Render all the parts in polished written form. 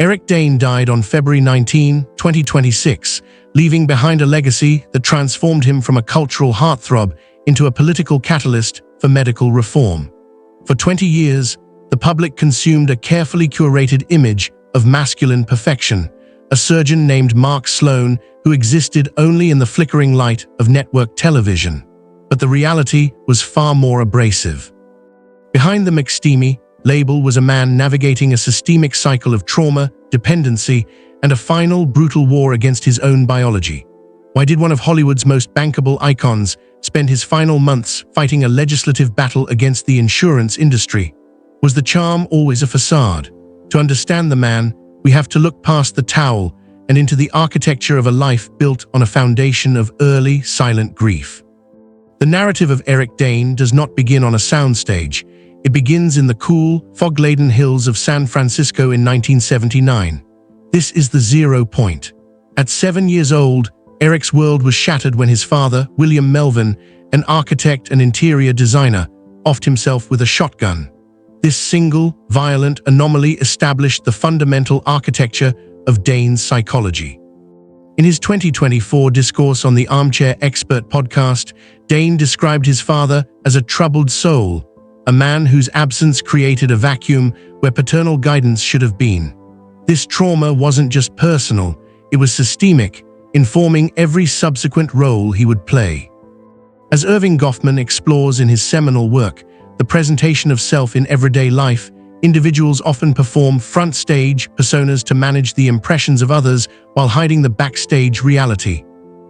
Eric Dane died on February 19, 2026, leaving behind a legacy that transformed him from a cultural heartthrob into a political catalyst for medical reform. For 20 years, the public consumed a carefully curated image of masculine perfection, a surgeon named Mark Sloan who existed only in the flickering light of network television. But the reality was far more abrasive. Behind the McSteamy label was a man navigating a systemic cycle of trauma, dependency, and a final, brutal war against his own biology. Why did one of Hollywood's most bankable icons spend his final months fighting a legislative battle against the insurance industry? Was the charm always a facade? To understand the man, we have to look past the towel and into the architecture of a life built on a foundation of early, silent grief. The narrative of Eric Dane does not begin on a soundstage. It begins in the cool, fog-laden hills of San Francisco in 1979. This is the 0 point. At 7 years old, Eric's world was shattered when his father, William Melvin, an architect and interior designer, offed himself with a shotgun. This single, violent anomaly established the fundamental architecture of Dane's psychology. In his 2024 discourse on the Armchair Expert podcast, Dane described his father as a troubled soul, a man whose absence created a vacuum where paternal guidance should have been. This trauma wasn't just personal, it was systemic, informing every subsequent role he would play. As Irving Goffman explores in his seminal work, The Presentation of Self in Everyday Life, individuals often perform front-stage personas to manage the impressions of others while hiding the backstage reality.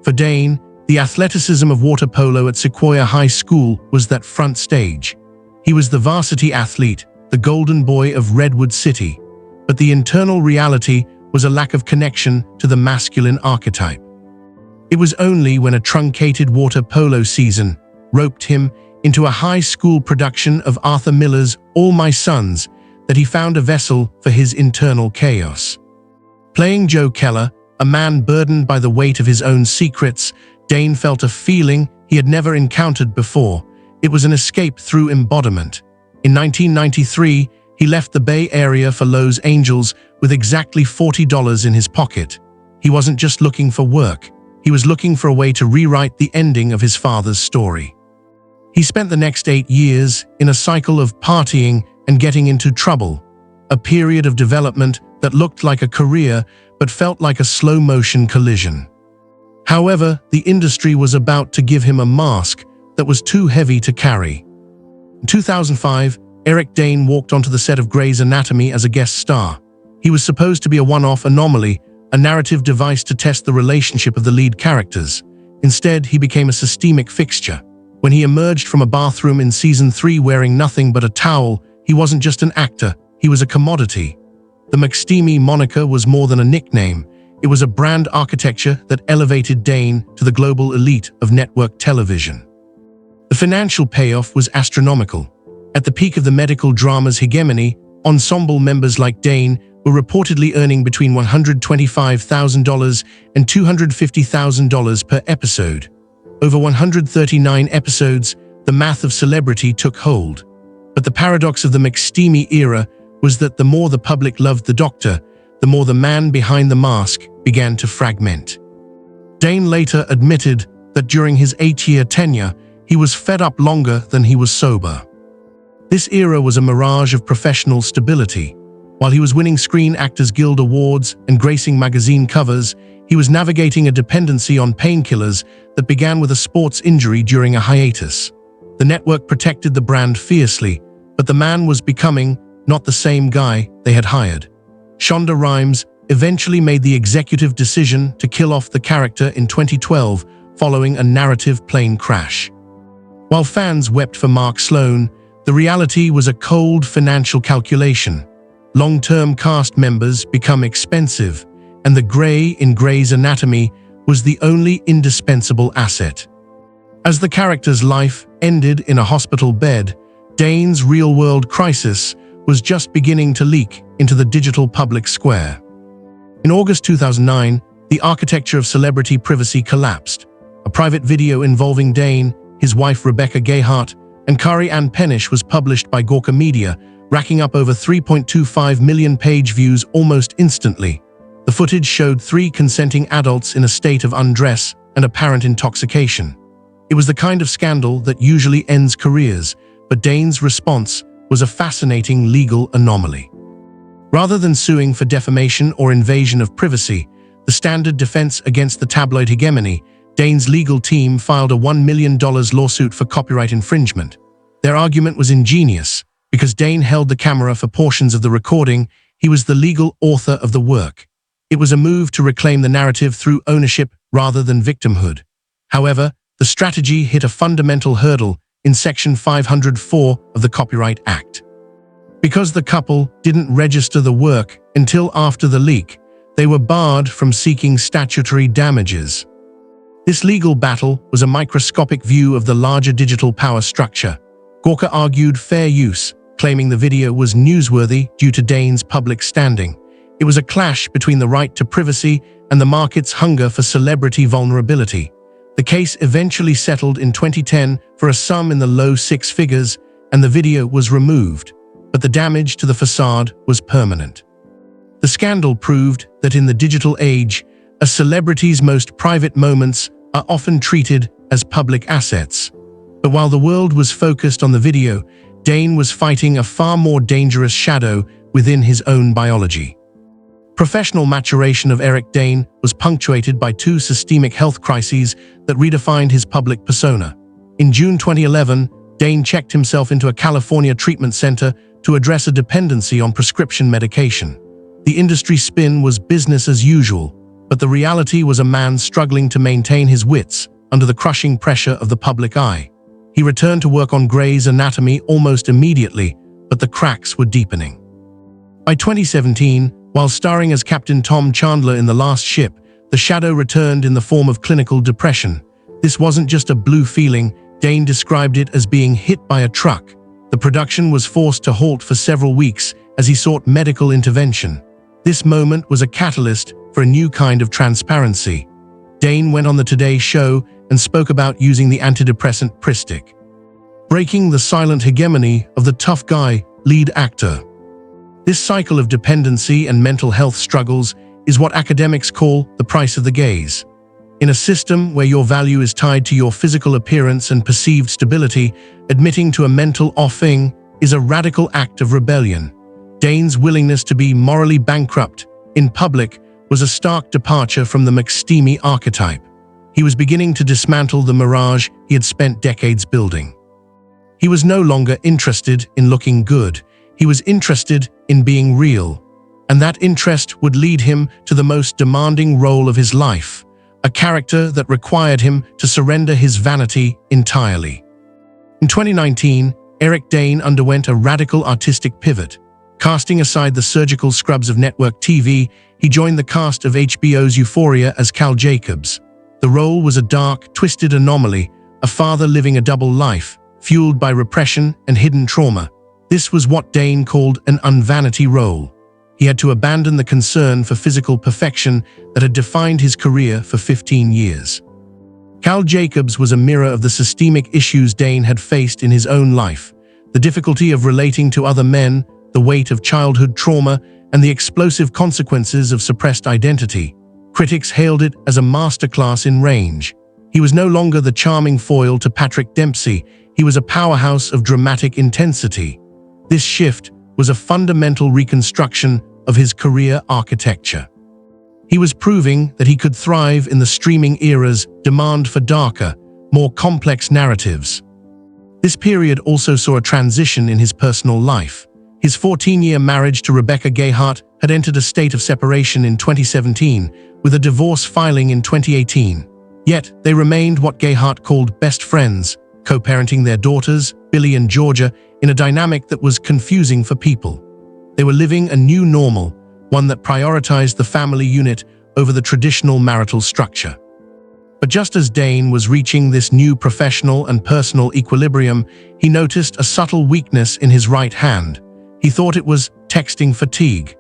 For Dane, the athleticism of water polo at Sequoia High School was that front stage. He was the varsity athlete, the golden boy of Redwood City, but the internal reality was a lack of connection to the masculine archetype. It was only when a truncated water polo season roped him into a high school production of Arthur Miller's All My Sons that he found a vessel for his internal chaos. Playing Joe Keller, a man burdened by the weight of his own secrets, Dane felt a feeling he had never encountered before. It was an escape through embodiment. In 1993, he left the Bay Area for Los Angeles with exactly $40 in his pocket. He wasn't just looking for work. He was looking for a way to rewrite the ending of his father's story. He spent the next 8 years in a cycle of partying and getting into trouble, a period of development that looked like a career but felt like a slow-motion collision. However, the industry was about to give him a mask that was too heavy to carry. In 2005, Eric Dane walked onto the set of Grey's Anatomy as a guest star. He was supposed to be a one-off anomaly, a narrative device to test the relationship of the lead characters. Instead, he became a systemic fixture. When he emerged from a bathroom in season 3 wearing nothing but a towel, he wasn't just an actor, he was a commodity. The McSteamy moniker was more than a nickname. It was a brand architecture that elevated Dane to the global elite of network television. The financial payoff was astronomical. At the peak of the medical drama's hegemony, ensemble members like Dane were reportedly earning between $125,000 and $250,000 per episode. Over 139 episodes, the math of celebrity took hold. But the paradox of the McSteamy era was that the more the public loved the doctor, the more the man behind the mask began to fragment. Dane later admitted that during his 8-year tenure, he was fed up longer than he was sober. This era was a mirage of professional stability. While he was winning Screen Actors Guild awards and gracing magazine covers, he was navigating a dependency on painkillers that began with a sports injury during a hiatus. The network protected the brand fiercely, but the man was becoming not the same guy they had hired. Shonda Rhimes eventually made the executive decision to kill off the character in 2012 following a narrative plane crash. While fans wept for Mark Sloan, the reality was a cold financial calculation. Long-term cast members become expensive, and the Grey in Grey's Anatomy was the only indispensable asset. As the character's life ended in a hospital bed, Dane's real-world crisis was just beginning to leak into the digital public square. In August 2009, the architecture of celebrity privacy collapsed. A private video involving Dane, his wife Rebecca Gayheart, and Kari Ann Pennish was published by Gawker Media, racking up over 3.25 million page views almost instantly. The footage showed 3 consenting adults in a state of undress and apparent intoxication. It was the kind of scandal that usually ends careers, but Dane's response was a fascinating legal anomaly. Rather than suing for defamation or invasion of privacy, the standard defense against the tabloid hegemony, Dane's legal team filed a $1 million lawsuit for copyright infringement. Their argument was ingenious. Because Dane held the camera for portions of the recording, he was the legal author of the work. It was a move to reclaim the narrative through ownership rather than victimhood. However, the strategy hit a fundamental hurdle in Section 504 of the Copyright Act. Because the couple didn't register the work until after the leak, they were barred from seeking statutory damages. This legal battle was a microscopic view of the larger digital power structure. Gawker argued fair use, claiming the video was newsworthy due to Dane's public standing. It was a clash between the right to privacy and the market's hunger for celebrity vulnerability. The case eventually settled in 2010 for a sum in the low 6 figures, and the video was removed, but the damage to the facade was permanent. The scandal proved that in the digital age, a celebrity's most private moments are often treated as public assets. But while the world was focused on the video, Dane was fighting a far more dangerous shadow within his own biology. Professional maturation of Eric Dane was punctuated by 2 systemic health crises that redefined his public persona. In June 2011, Dane checked himself into a California treatment center to address a dependency on prescription medication. The industry spin was business as usual, but the reality was a man struggling to maintain his wits under the crushing pressure of the public eye. He returned to work on Grey's Anatomy almost immediately, but the cracks were deepening. By 2017, while starring as Captain Tom Chandler in The Last Ship, the shadow returned in the form of clinical depression. This wasn't just a blue feeling, Dane described it as being hit by a truck. The production was forced to halt for several weeks as he sought medical intervention. This moment was a catalyst for a new kind of transparency. Dane went on the Today Show and spoke about using the antidepressant Pristic, breaking the silent hegemony of the tough guy lead actor. This cycle of dependency and mental health struggles is what academics call the price of the gaze. In a system where your value is tied to your physical appearance and perceived stability, admitting to a mental offing is a radical act of rebellion. Dane's willingness to be morally bankrupt in public was a stark departure from the McSteamy archetype. He was beginning to dismantle the mirage he had spent decades building. He was no longer interested in looking good. He was interested in being real, and that interest would lead him to the most demanding role of his life, a character that required him to surrender his vanity entirely. In 2019, Eric Dane underwent a radical artistic pivot. Casting aside the surgical scrubs of network TV, he joined the cast of HBO's Euphoria as Cal Jacobs. The role was a dark, twisted anomaly, a father living a double life, fueled by repression and hidden trauma. This was what Dane called an unvanity role. He had to abandon the concern for physical perfection that had defined his career for 15 years. Cal Jacobs was a mirror of the systemic issues Dane had faced in his own life, the difficulty of relating to other men, the weight of childhood trauma, and the explosive consequences of suppressed identity. Critics hailed it as a masterclass in range. He was no longer the charming foil to Patrick Dempsey, he was a powerhouse of dramatic intensity. This shift was a fundamental reconstruction of his career architecture. He was proving that he could thrive in the streaming era's demand for darker, more complex narratives. This period also saw a transition in his personal life. His 14-year marriage to Rebecca Gayheart had entered a state of separation in 2017, with a divorce filing in 2018. Yet, they remained what Gayheart called best friends, co-parenting their daughters, Billy and Georgia, in a dynamic that was confusing for people. They were living a new normal, one that prioritized the family unit over the traditional marital structure. But just as Dane was reaching this new professional and personal equilibrium, he noticed a subtle weakness in his right hand. He thought it was texting fatigue.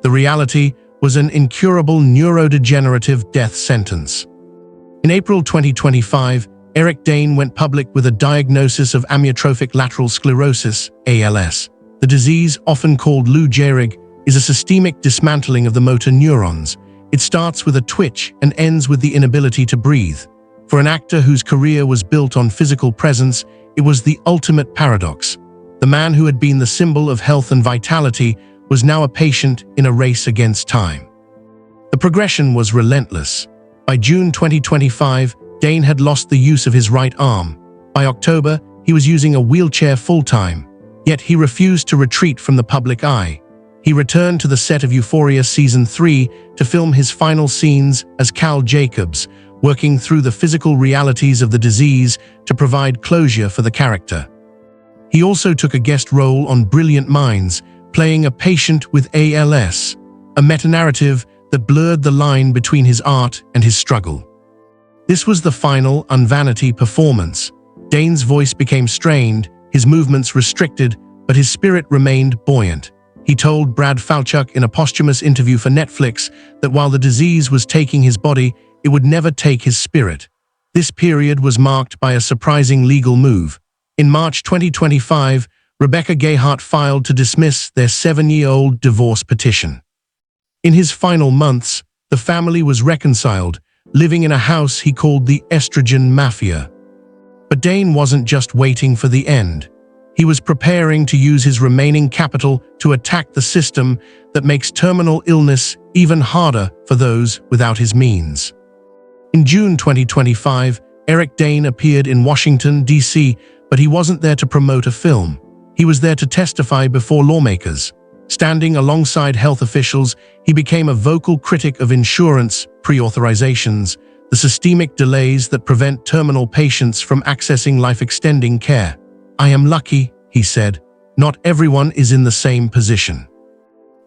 The reality was an incurable neurodegenerative death sentence. In April 2025, Eric Dane went public with a diagnosis of amyotrophic lateral sclerosis, ALS. The disease, often called Lou Gehrig, is a systemic dismantling of the motor neurons. It starts with a twitch and ends with the inability to breathe. For an actor whose career was built on physical presence, it was the ultimate paradox. The man who had been the symbol of health and vitality was now a patient in a race against time. The progression was relentless. By June 2025, Dane had lost the use of his right arm. By October, he was using a wheelchair full-time, yet he refused to retreat from the public eye. He returned to the set of Euphoria Season 3 to film his final scenes as Cal Jacobs, working through the physical realities of the disease to provide closure for the character. He also took a guest role on Brilliant Minds, playing a patient with ALS, a meta-narrative that blurred the line between his art and his struggle. This was the final Unvanity performance. Dane's voice became strained, his movements restricted, but his spirit remained buoyant. He told Brad Falchuk in a posthumous interview for Netflix that while the disease was taking his body, it would never take his spirit. This period was marked by a surprising legal move. In March 2025, Rebecca Gayheart filed to dismiss their 7-year-old divorce petition. In his final months, the family was reconciled, living in a house he called the Estrogen Mafia. But Dane wasn't just waiting for the end. He was preparing to use his remaining capital to attack the system that makes terminal illness even harder for those without his means. In June 2025, Eric Dane appeared in Washington, D.C., but he wasn't there to promote a film. He was there to testify before lawmakers. Standing alongside health officials, he became a vocal critic of insurance pre-authorizations, the systemic delays that prevent terminal patients from accessing life-extending care. "I am lucky," he said. "Not everyone is in the same position."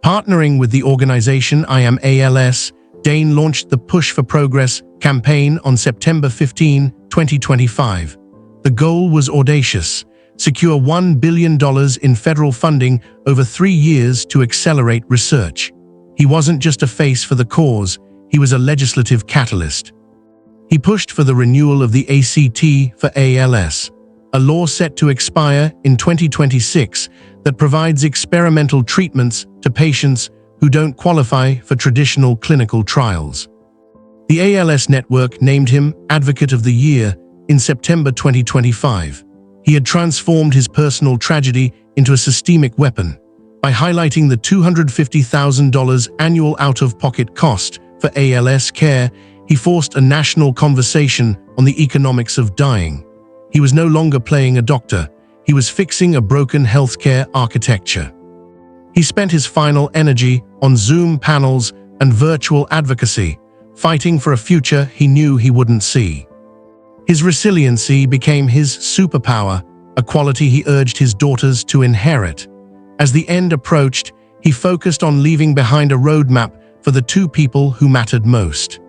Partnering with the organization I Am ALS, Dane launched the Push for Progress campaign on September 15, 2025. The goal was audacious: secure $1 billion in federal funding over 3 years to accelerate research. He wasn't just a face for the cause, he was a legislative catalyst. He pushed for the renewal of the ACT for ALS, a law set to expire in 2026 that provides experimental treatments to patients who don't qualify for traditional clinical trials. The ALS Network named him Advocate of the Year in September 2025. He had transformed his personal tragedy into a systemic weapon. By highlighting the $250,000 annual out-of-pocket cost for ALS care, he forced a national conversation on the economics of dying. He was no longer playing a doctor, he was fixing a broken healthcare architecture. He spent his final energy on Zoom panels and virtual advocacy, fighting for a future he knew he wouldn't see. His resiliency became his superpower, a quality he urged his daughters to inherit. As the end approached, he focused on leaving behind a roadmap for the 2 people who mattered most.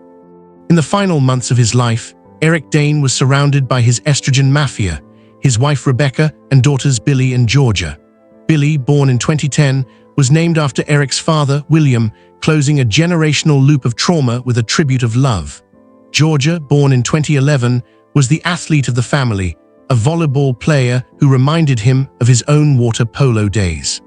In the final months of his life, Eric Dane was surrounded by his estrogen mafia, his wife Rebecca and daughters Billy and Georgia. Billy, born in 2010, was named after Eric's father, William, closing a generational loop of trauma with a tribute of love. Georgia, born in 2011, was the athlete of the family, a volleyball player who reminded him of his own water polo days.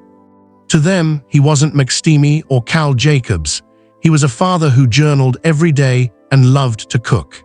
To them, he wasn't McSteamy or Cal Jacobs. He was a father who journaled every day and loved to cook.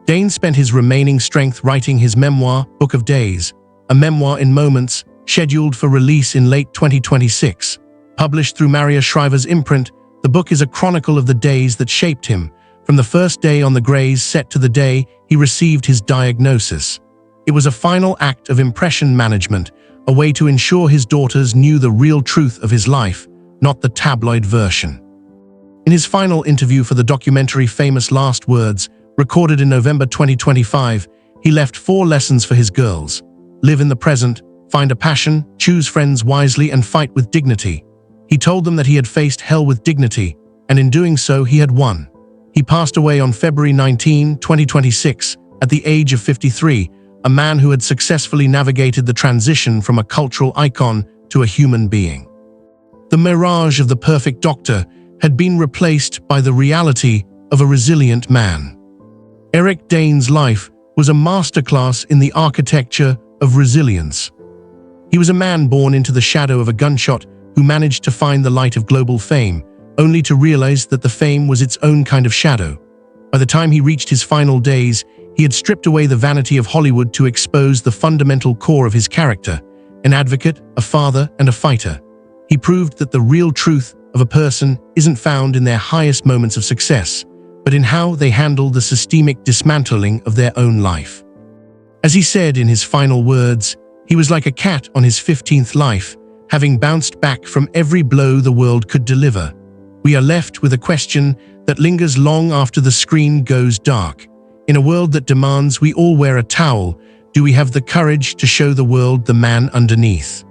Dane spent his remaining strength writing his memoir, Book of Days, a memoir in moments, scheduled for release in late 2026. Published through Maria Shriver's imprint, the book is a chronicle of the days that shaped him, from the first day on the Greys set to the day he received his diagnosis. It was a final act of impression management, a way to ensure his daughters knew the real truth of his life, not the tabloid version. In his final interview for the documentary Famous Last Words, recorded in November 2025, he left 4 lessons for his girls: live in the present, find a passion, choose friends wisely, and fight with dignity. He told them that he had faced hell with dignity, and in doing so he had won. He passed away on February 19, 2026, at the age of 53, a man who had successfully navigated the transition from a cultural icon to a human being. The mirage of the perfect doctor had been replaced by the reality of a resilient man. Eric Dane's life was a masterclass in the architecture of resilience. He was a man born into the shadow of a gunshot who managed to find the light of global fame, only to realize that the fame was its own kind of shadow. By the time he reached his final days, he had stripped away the vanity of Hollywood to expose the fundamental core of his character: an advocate, a father, and a fighter. He proved that the real truth of a person isn't found in their highest moments of success, but in how they handle the systemic dismantling of their own life. As he said in his final words, he was like a cat on his 15th life, having bounced back from every blow the world could deliver. We are left with a question that lingers long after the screen goes dark. In a world that demands we all wear a towel, do we have the courage to show the world the man underneath?